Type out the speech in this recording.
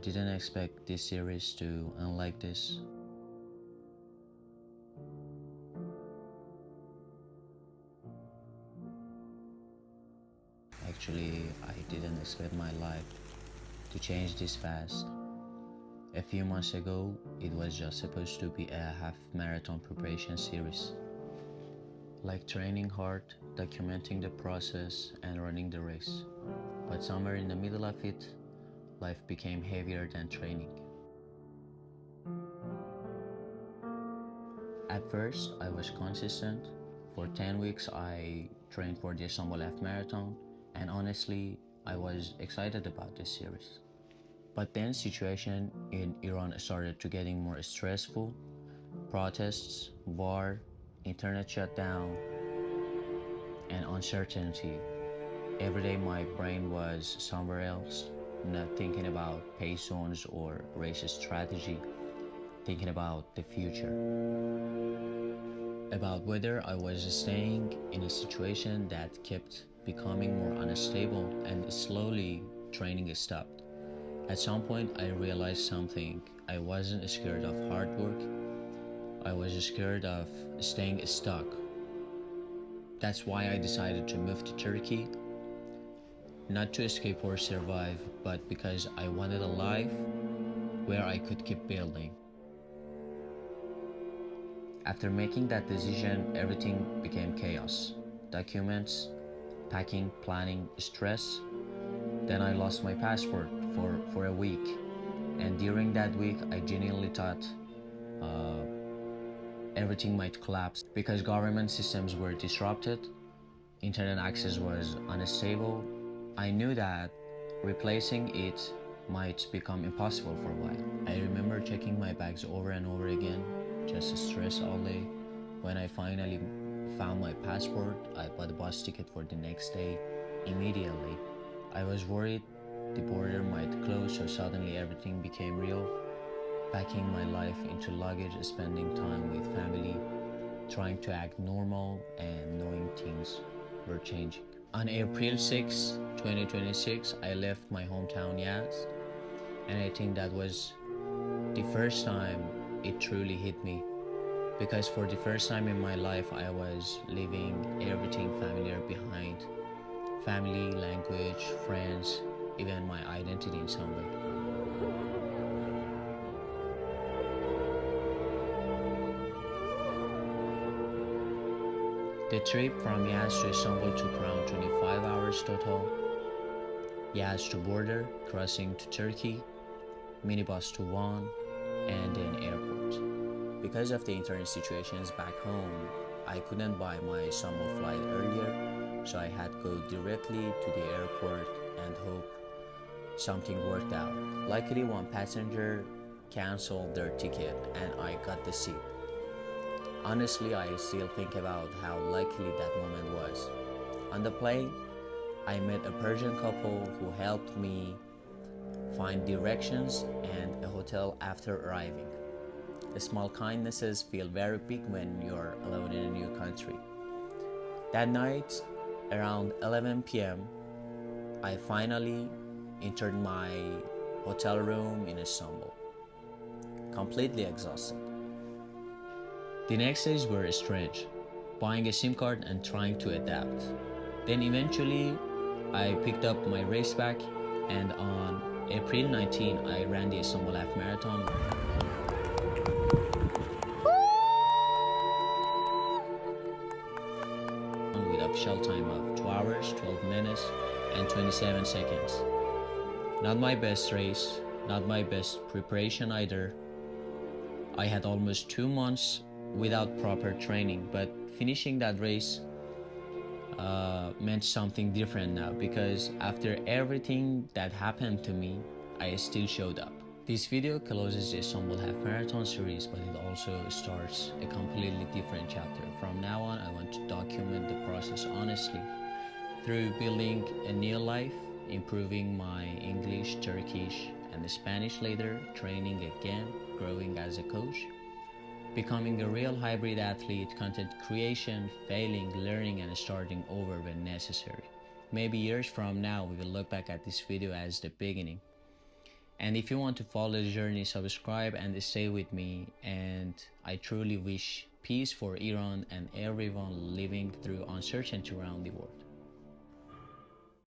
didn't expect this series to end like this. Actually, I didn't expect my life to change this fast. A few months ago, it was just supposed to be a half marathon preparation series. Like training hard, documenting the process, and running the race. But somewhere in the middle of it, life became heavier than training. At first, I was consistent. For 10 weeks, I trained for the Istanbul Half Marathon, and honestly, I was excited about this series. But then situation in Iran started to getting more stressful. Protests, war, internet shutdown, and uncertainty. Every day my brain was somewhere else, not thinking about pace zones or race strategy, thinking about the future. About whether I was staying in a situation that kept becoming more unstable, and slowly training stopped. At some point I realized something. I wasn't scared of hard work. I was scared of staying stuck. That's why I decided to move to Turkey. Not to escape or survive, but because I wanted a life where I could keep building. After making that decision, everything became chaos. Documents, packing, planning, stress. Then I lost my passport for a week. And during that week, I genuinely thought everything might collapse because government systems were disrupted, internet access was unstable. I knew that replacing it might become impossible for a while. I remember checking my bags over and over again, just stressed all day. When I finally found my passport, I bought a bus ticket for the next day immediately. I was worried the border might close, so suddenly everything became real. Packing my life into luggage, spending time with family, trying to act normal, and knowing things were changing. On April 6, 2026, I left my hometown Yazd, and I think that was the first time it truly hit me. Because for the first time in my life, I was leaving everything familiar behind. Family, language, friends, even my identity in some way. The trip from Yazd to Istanbul took around 25 hours total. Yazd to border, crossing to Turkey, minibus to Van, and then airport. Because of the internet situations back home, I couldn't buy my Istanbul flight earlier, so I had to go directly to the airport and hope something worked out. Luckily, one passenger canceled their ticket and I got the seat. Honestly, I still think about how lucky that moment was. On the plane, I met a Persian couple who helped me find directions and a hotel after arriving. The small kindnesses feel very big when you're alone in a new country. That night, around 11 p.m., I finally entered my hotel room in Istanbul, completely exhausted. The next days were strange, buying a SIM card and trying to adapt. Then eventually, I picked up my race bag, and on April 19, I ran the Istanbul Half Marathon. With official time of 2 hours, 12 minutes, and 27 seconds. Not my best race, not my best preparation either. I had almost 2 months without proper training, but finishing that race meant something different now, because after everything that happened to me, I still showed up. This video closes the Istanbul Half Marathon series, but it also starts a completely different chapter. From now on, I want to document the process honestly, through building a new life, improving my English, Turkish, and Spanish later, training again, growing as a coach, becoming a real hybrid athlete, content creation, failing, learning, and starting over when necessary. Maybe years from now, we will look back at this video as the beginning. And if you want to follow the journey, subscribe and stay with me. And I truly wish peace for Iran and everyone living through uncertainty around the world.